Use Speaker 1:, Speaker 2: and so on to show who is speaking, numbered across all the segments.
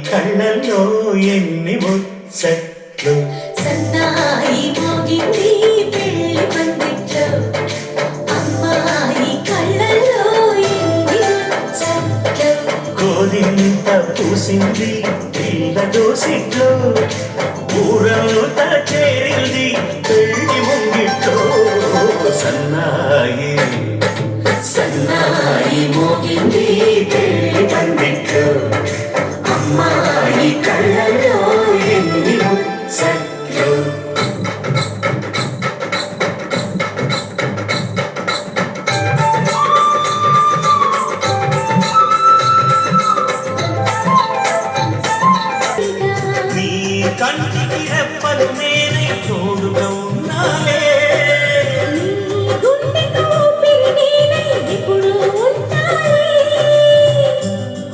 Speaker 1: కళ్ళల్లో ఎన్ని ముచ్చట్లు
Speaker 2: సన్నాయి మోగింది పెళ్లి పందిట్లో అమ్మాయి కళ్ళల్లో ఎన్ని ముచ్చట్లు
Speaker 1: గోరింత పూసింది పిల్ల దోసిట్లో ఊరంతా చేరింది పెళ్లి ముంగిట్లో సన్నాయి
Speaker 2: సన్నాయి మోగింది పెళ్లి పందిట్లో అమ్మాయి కళ్ళల్లో ఎన్ని ముచ్చట్లు
Speaker 1: నీ కంటికి రెప్పలు నేనే తోడుగా ఉన్నాలే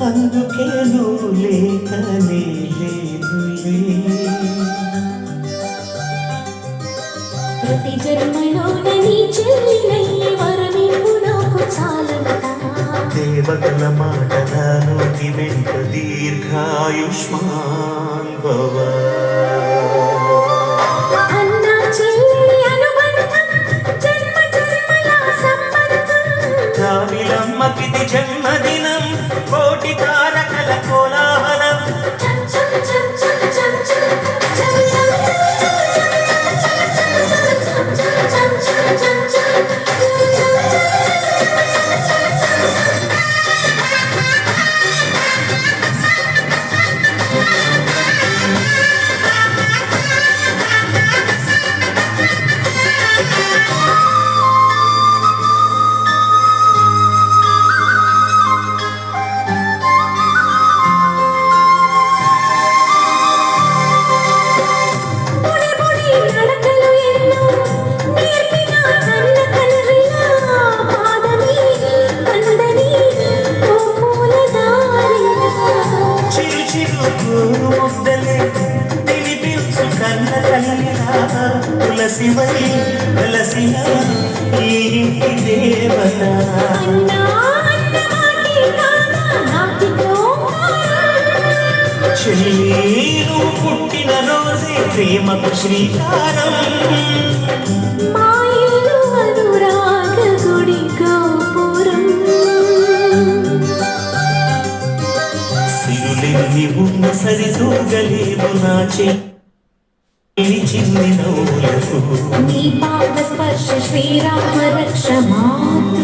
Speaker 1: అందుకే నువ్వు లేకనే లేనులే
Speaker 2: ప్రతి జన్మలోన నీ చెల్లినయ్యే వరమివ్వు నాకు చాలంతా
Speaker 1: దేవతల మాటల నోటి వెంట దీర్ఘాయుష్మాన్ భవ
Speaker 2: అన్న చెల్లి అనుబంధం జన్మ జన్మల సంబంధం
Speaker 1: కావిలమ్మకిది జన్మదినం కోటి తారకల కోలాహలం
Speaker 2: చం చం చం చం చం చం చం చం చం చం
Speaker 1: చిరు చిరు ముద్దలే తినిపించు కన్న కన్నెలా తులసివై వెలసిన ఈ ఇంటి దేవత చెల్లి నువ్వు పుట్టిన రోజే ప్రేమకు శ్రీకారం సిరులెన్ని ఉన్న సరిదూగలేదు నా చిన్ని నవ్వులకు
Speaker 2: నీ పాద స్పర్శ శ్రీరామ రక్ష మాతృ